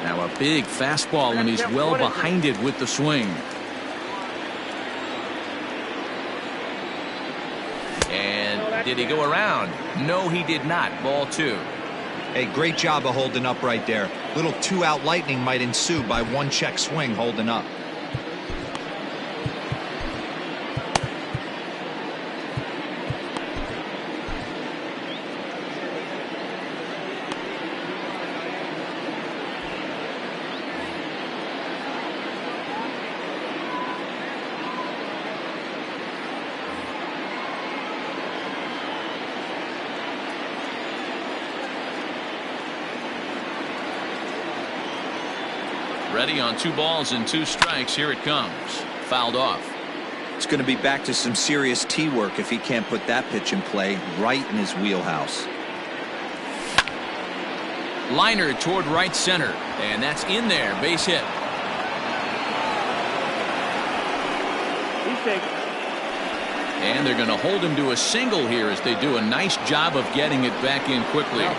Now a big fastball, and he's well behind it with the swing. And did he go around? No, he did not. Ball 2. Hey, great job of holding up right there. Little 2-out lightning might ensue by 1 check swing holding up. Ready on 2 balls and 2 strikes. Here it comes. Fouled off. It's going to be back to some serious tee work if he can't put that pitch in play right in his wheelhouse. Liner toward right center, and that's in there. Base hit. He's taking. And they're going to hold him to a single here as they do a nice job of getting it back in quickly. The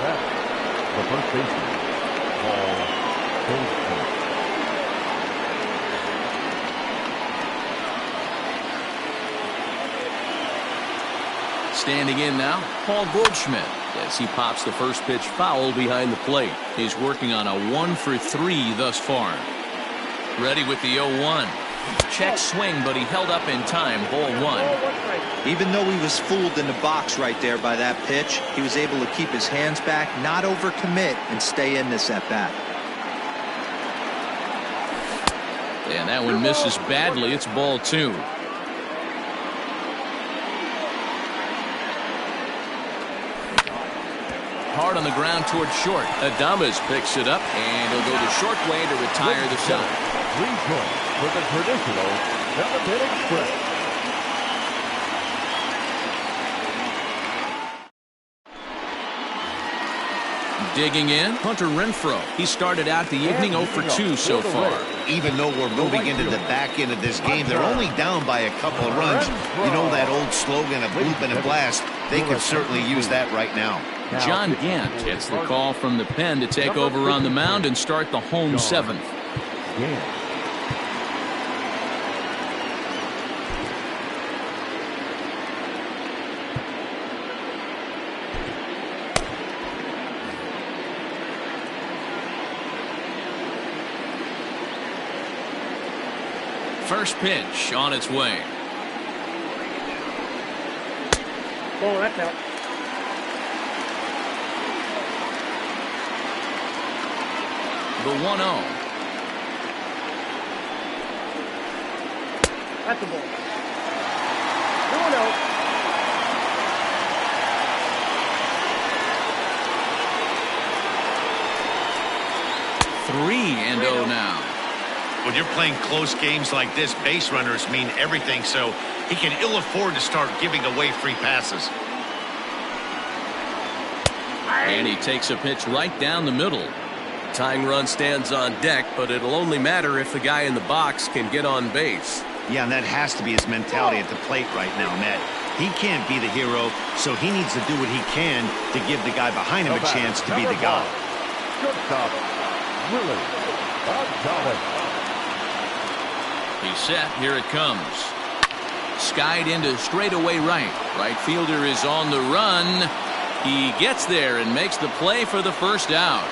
first baseman, Paul Goldschmidt. Standing in now, Paul Goldschmidt, as he pops the first pitch foul behind the plate. He's working on a 1 for 3 thus far. Ready with the 0-1. Check swing, but he held up in time. Ball 1. Even though he was fooled in the box right there by that pitch, he was able to keep his hands back, not overcommit, and stay in this at-bat. And that one misses badly. It's ball 2. Hard on the ground towards short. Adames picks it up, and he'll go the short way to retire the side. 3 points for the traditional 7-inning stretch. Digging in, Hunter Renfroe. He started out the evening 0 for 2 so far. Even though we're moving into the back end of this game, they're only down by a couple of runs. You know that old slogan of bloop and blast? They could certainly use that right now. John Gant gets the call from the pen to take over on the mound and start the home 7th. First pitch on its way. Oh, that's out. The 1-0. That's the ball. 2-0. Three and 0 now. When you're playing close games like this, base runners mean everything, so he can ill afford to start giving away free passes. And he takes a pitch right down the middle. Tying run stands on deck, but it'll only matter if the guy in the box can get on base. Yeah, and that has to be his mentality at the plate right now, Matt. He can't be the hero, so he needs to do what he can to give the guy behind him a chance to be the guy. Shortstop, Willie Gonzalez. He's set. Here it comes. Skied into straightaway right. Right fielder is on the run. He gets there and makes the play for the first out.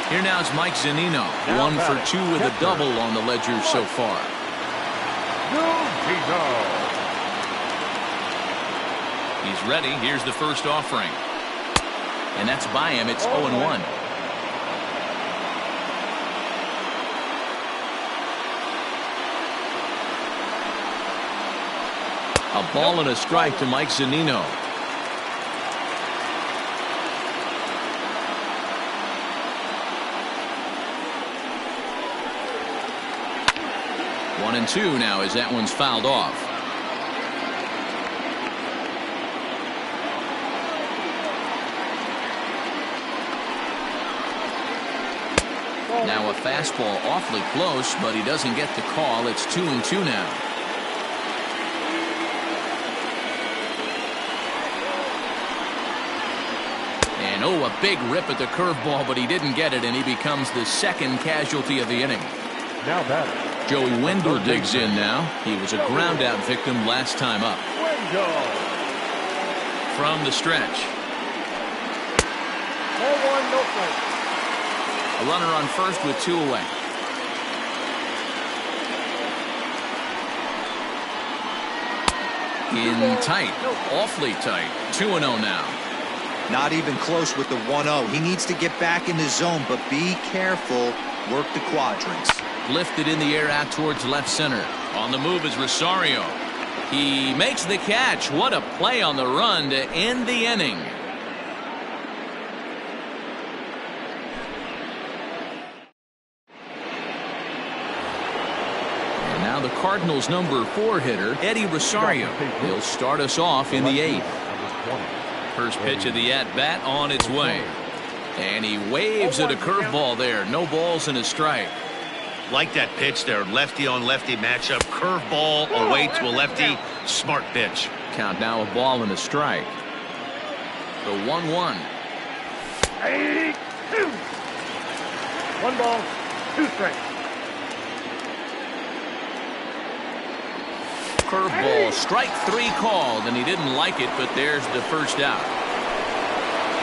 Here now is Mike Zunino. 1 for 2 with a double on the ledger so far. He's ready. Here's the first offering. And that's by him. It's 0-1. A ball and a strike to Mike Zunino. 1-2 now as that one's fouled off. Now a fastball awfully close, but he doesn't get the call. It's 2-2 now. And oh, a big rip at the curveball, but he didn't get it, and he becomes the second casualty of the inning. Now that Joey Wendell digs in now. He was a ground out victim last time up. From the stretch. 0-1, no strike. A runner on first with 2 away. In tight, awfully tight. 2-0 now. Not even close with the 1-0. He needs to get back in the zone, but be careful. Work the quadrants. Lifted in the air out towards left center. On the move is Rosario. He makes the catch. What a play on the run to end the inning. And now the Cardinals' number 4 hitter, Eddie Rosario. He'll start us off in the 8th. First pitch of the at-bat on its way. And he waves at a curveball there. No balls and a strike. Like that pitch there, lefty on lefty matchup, curveball away to a lefty, smart pitch. Count now a ball and a strike. The 1-1. 2. 1 ball, 2 strikes. Curveball, strike 3 called, and he didn't like it, but there's the first out.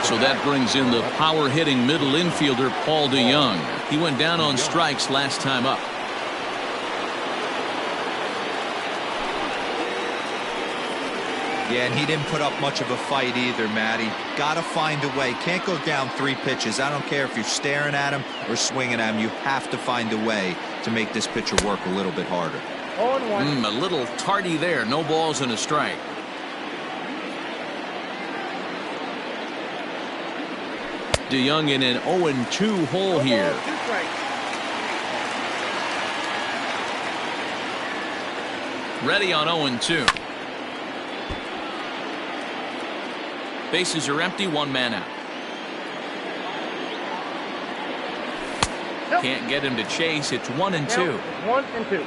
So that brings in the power hitting middle infielder Paul DeYoung. He went down on strikes last time up. Yeah, and he didn't put up much of a fight either, Matty. Gotta find a way. Can't go down 3 pitches. I don't care if you're staring at him or swinging at him. You have to find a way to make this pitcher work a little bit harder. 0-1. A little tardy there. No balls and a strike. DeYoung in an 0-2 hole here. 2 strikes. Ready on 0-2. Bases are empty, 1 man out. Can't get him to chase. It's 1-2. 1-2.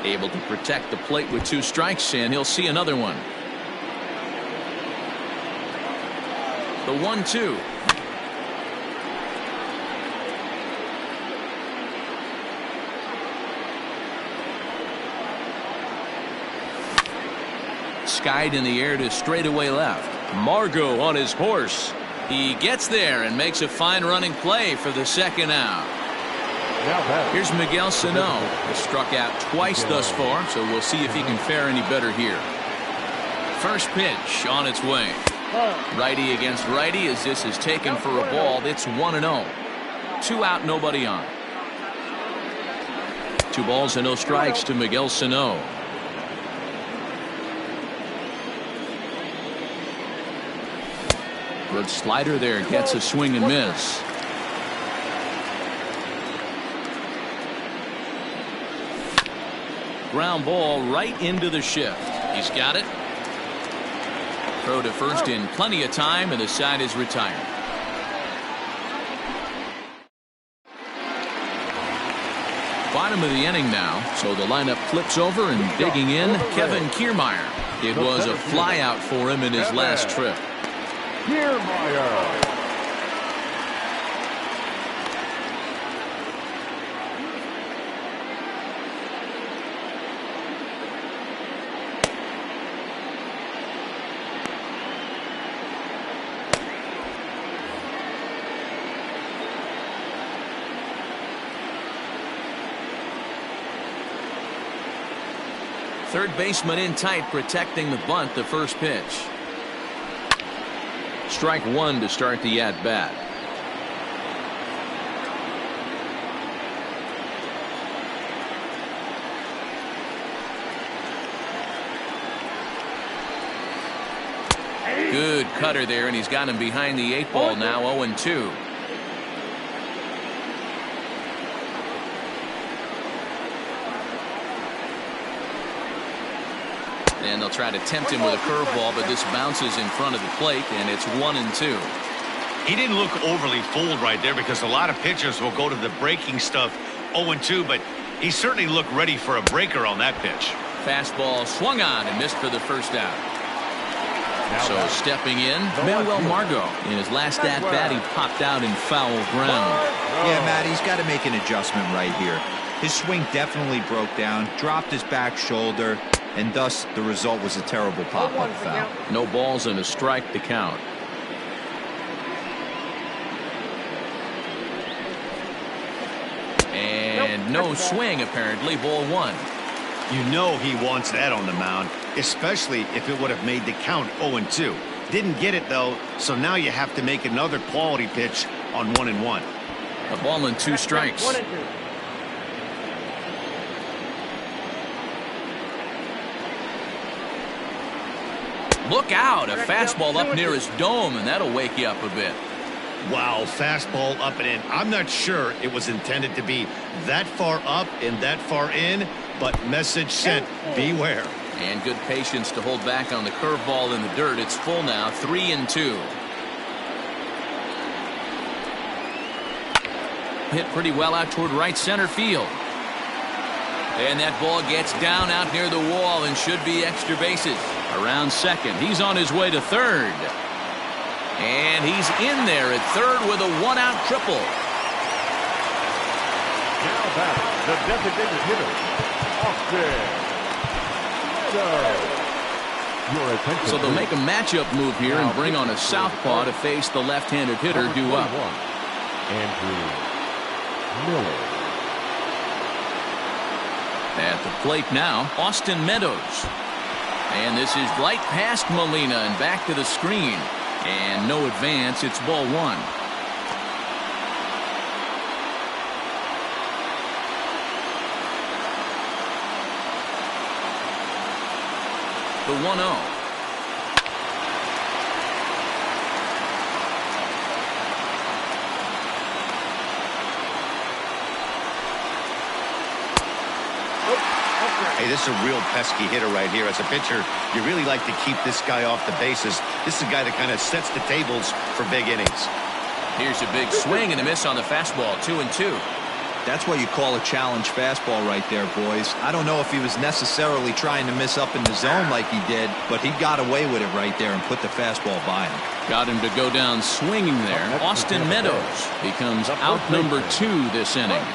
Able to protect the plate with 2 strikes, and he'll see another one. The 1-2. Skied in the air to straightaway left. Margot on his horse. He gets there and makes a fine running play for the second out. Here's Miguel Sano. Has struck out twice thus far, so we'll see if he can fare any better here. First pitch on its way. Righty against righty as this is taken for a ball. It's 1-0. 2 out, nobody on. 2 balls and no strikes to Miguel Sano. Good slider there, gets a swing and miss. Ground ball right into the shift. He's got it. Throw to first in plenty of time, and the side is retired. Bottom of the inning now, so the lineup flips over, and digging in, Kevin Kiermaier. It was a flyout for him in his last trip. Kiermaier. Third baseman in tight, protecting the bunt, the first pitch. Strike 1 to start the at-bat. Good cutter there, and he's got him behind the 8 ball now, 0-2. And they'll try to tempt him with a curveball, but this bounces in front of the plate, and it's 1-2. He didn't look overly fooled right there because a lot of pitchers will go to the breaking stuff 0-2, but he certainly looked ready for a breaker on that pitch. Fastball swung on and missed for the first out. So stepping in, Manuel Margot. In his last at-bat, he popped out in foul ground. Yeah, Matt, he's got to make an adjustment right here. His swing definitely broke down, dropped his back shoulder, and thus the result was a terrible pop-up foul. No balls and a strike to count. And no swing, apparently. Ball 1. You know he wants that on the mound, especially if it would have made the count 0-2. Didn't get it, though, so now you have to make another quality pitch on 1-1. A ball and 2 strikes. 1-2. Look out, a fastball up near his dome, and that'll wake you up a bit. Wow, fastball up and in. I'm not sure it was intended to be that far up and that far in, but message sent, beware. And good patience to hold back on the curveball in the dirt. It's full now, 3-2. Hit pretty well out toward right center field. And that ball gets down out near the wall and should be extra bases. Around second, he's on his way to third. And he's in there at third with a 1-out triple. Now back, the designated hitter, Austin. Your attention. So they'll make a matchup move here and bring on a southpaw to face the left-handed hitter due up. Andrew Miller. At the plate now, Austin Meadows. And this is right past Molina and back to the screen. And no advance. It's ball 1. The 1-0. Hey, this is a real pesky hitter right here. As a pitcher, you really like to keep this guy off the bases. This is a guy that kind of sets the tables for big innings. Here's a big swing and a miss on the fastball, 2-2. That's what you call a challenge fastball right there, boys. I don't know if he was necessarily trying to miss up in the zone like he did, but he got away with it right there and put the fastball by him. Got him to go down swinging there. Austin Meadows becomes out number 2 this inning.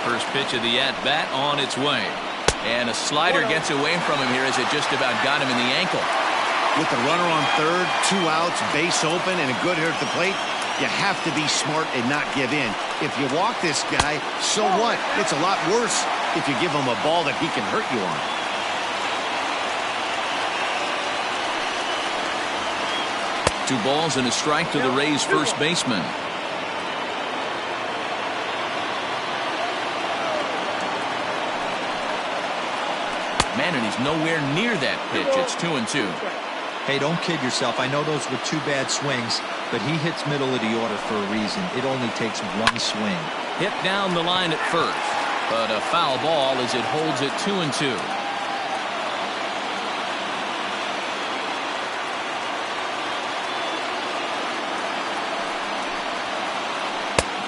First pitch of the at-bat on its way. And a slider gets away from him here as it just about got him in the ankle. With the runner on third, 2 outs, base open, and a good hitter at the plate, you have to be smart and not give in. If you walk this guy, so what? It's a lot worse if you give him a ball that he can hurt you on. Two balls and a strike to the Rays' first baseman. Man, and he's nowhere near that pitch. It's 2-2. Hey, don't kid yourself. I know those were 2 bad swings, but he hits middle of the order for a reason. It only takes 1 swing. Hit down the line at first, but a foul ball as it holds it 2-2.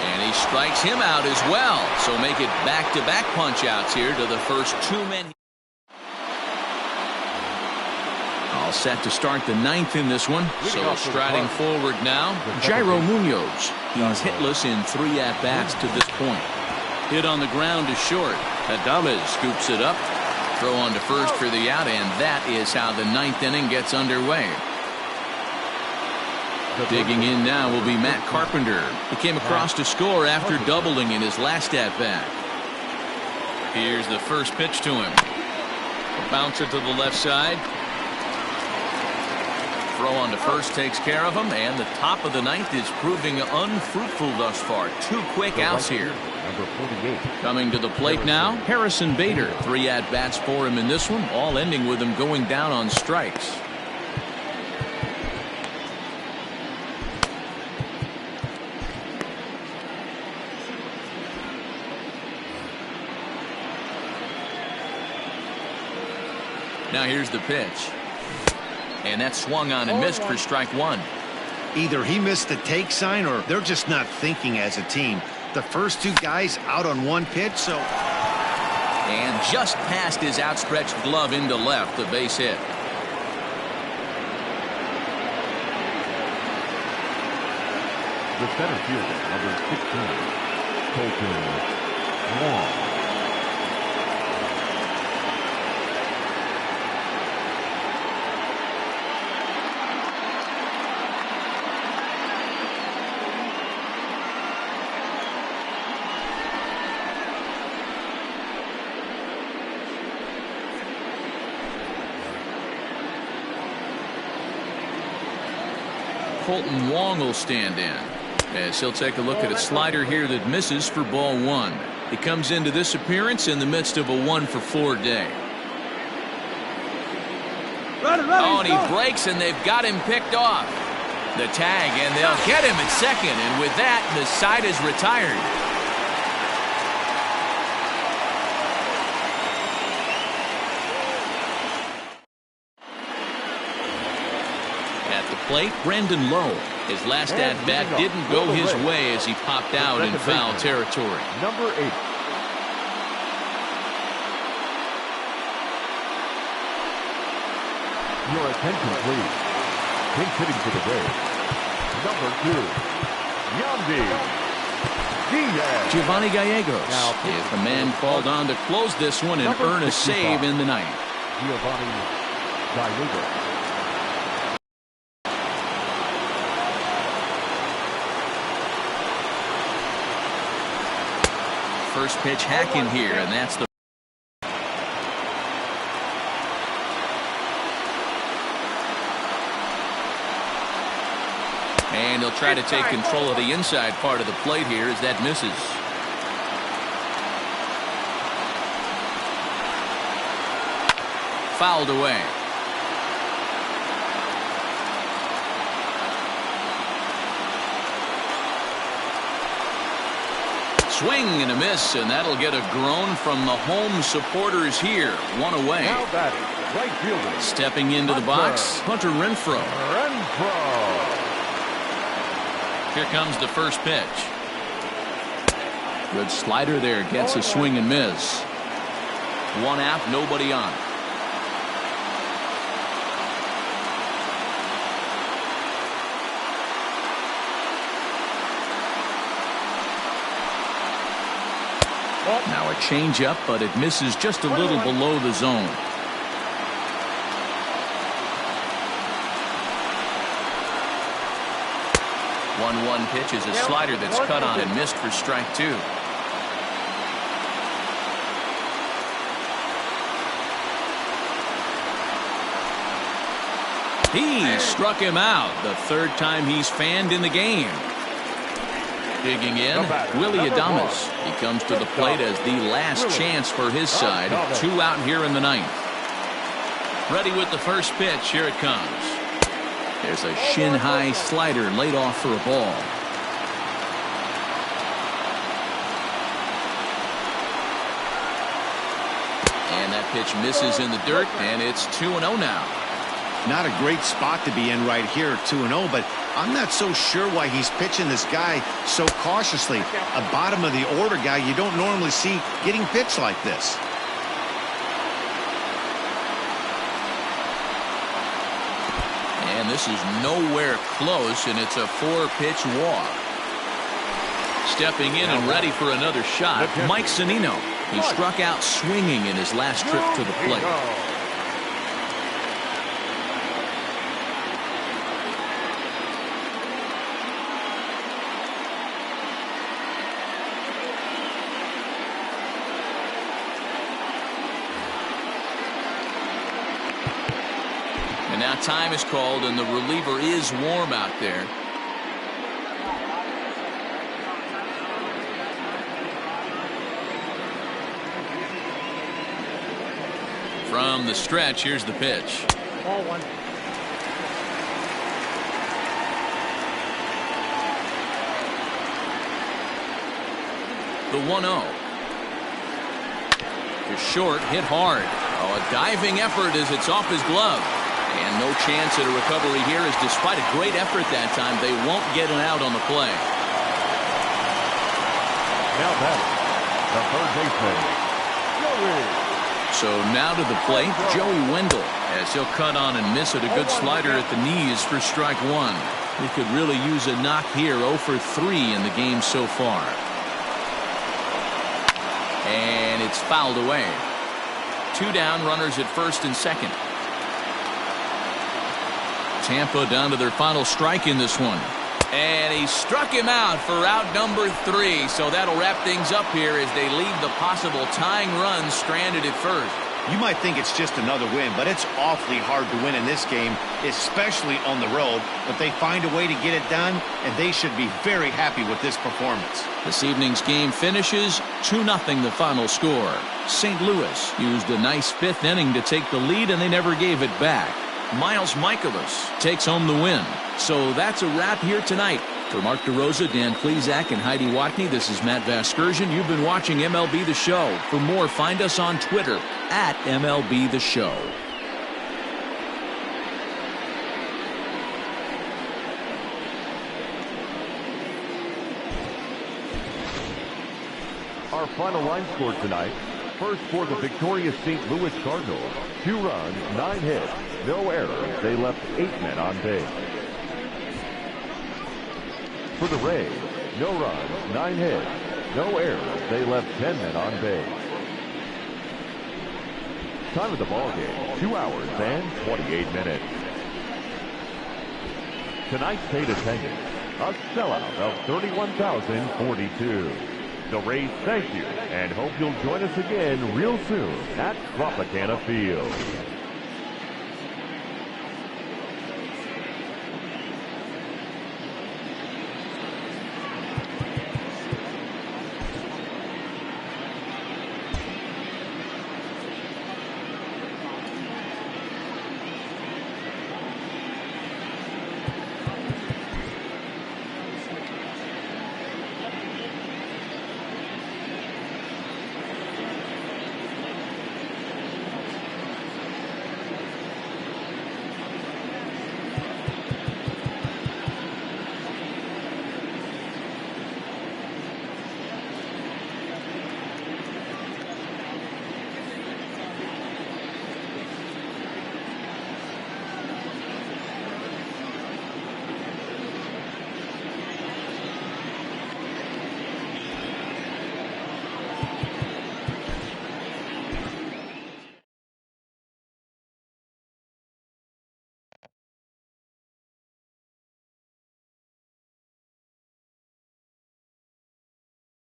And he strikes him out as well. So make it back-to-back punch-outs here to the first 2 men. All set to start the 9th in this one. So striding forward now, Jairo Munoz. He's hitless in 3 at-bats to this point. Hit on the ground to short. Adames scoops it up. Throw on to first for the out, and that is how the 9th inning gets underway. Digging in now will be Matt Carpenter. He came across to score after doubling in his last at-bat. Here's the first pitch to him. A bouncer to the left side. Throw on to first takes care of him, and the top of the ninth is proving unfruitful thus far. 2 quick outs here. Number 48. Coming to the plate now, Harrison Bader. 3 at-bats for him in this one, all ending with him going down on strikes. Now here's the pitch. And that swung on and missed for strike 1. Either he missed the take sign or they're just not thinking as a team. The first 2 guys out on 1 pitch, so. And just past his outstretched glove into left, the base hit. The center fielder, number 16, Colton Wong. Colton Wong will stand in, as he'll take a look at a slider here that misses for ball 1. He comes into this appearance in the midst of a 1-for-4 day. Oh, and he breaks, and they've got him picked off. The tag, and they'll get him at second, and with that, the side is retired. Plate, Brendan Lowe. His last at-bat didn't go his way as he popped out in foul territory. Number 8. Your attention, please. Pinch hitting for the Rays. Number 2, Yandy Diaz. Giovanni Gallegos is the man called on to close this one and earn a save in the ninth. Giovanni Gallegos. First pitch hack in here, and that's the and he'll try to take control of the inside part of the plate here as that misses. Fouled away. Swing and a miss, and that'll get a groan from the home supporters here. 1 away. Now batting, right fielder. Stepping into the box, Hunter Renfroe. Here comes the first pitch. Good slider there, gets a swing and miss. 1 out, nobody on. Now a changeup, but it misses just a little below the zone. One pitch is a slider that's cut on and missed for strike 2. He struck him out the 3rd time he's fanned in the game. Digging in, Willie Adames. He comes to the plate as the last chance for his side. 2 out here in the ninth. Ready with the first pitch. Here it comes. There's a shin-high slider laid off for a ball. And that pitch misses in the dirt, and it's 2-0 now. Not a great spot to be in right here, 2-0, but I'm not so sure why he's pitching this guy so cautiously. A bottom of the order guy you don't normally see getting pitched like this. And this is nowhere close, and it's a 4-pitch walk. Stepping in and ready for another shot, Mike Zunino. He struck out swinging in his last trip to the plate. And now time is called, and the reliever is warm out there. From the stretch, here's the pitch. Ball one. The 1-0. To short, hit hard. Oh, a diving effort as it's off his glove. And no chance at a recovery here, as despite a great effort that time, they won't get an out on the play. Now batting, the third baseman, Joey. So now to the plate, Joey Wendell, as he'll cut on and miss it. A good slider at the knees for strike one. He could really use a knock here. 0 for 3 in the game so far. And it's fouled away. 2 down, runners at first and second. Tampa down to their final strike in this one. And he struck him out for out number 3. So that'll wrap things up here as they leave the possible tying run stranded at first. You might think it's just another win, but it's awfully hard to win in this game, especially on the road. But they find a way to get it done, and they should be very happy with this performance. This evening's game finishes 2-0 the final score. St. Louis used a nice 5th inning to take the lead, and they never gave it back. Miles Michaelis takes home the win. So that's a wrap here tonight. For Mark DeRosa, Dan Plesac, and Heidi Watney, this is Matt Vasgersian. You've been watching MLB The Show. For more, find us on Twitter at MLB The Show. Our final line score tonight. First for the victorious St. Louis Cardinals. 2 runs, 9 hits, no errors. They left 8 men on base. For the Rays, no runs, 9 hits, no errors. They left 10 men on base. Time of the ball game, 2 hours and 28 minutes. Tonight's paid attendance, a sellout of 31,042. The Rays thank you and hope you'll join us again real soon at Tropicana Field.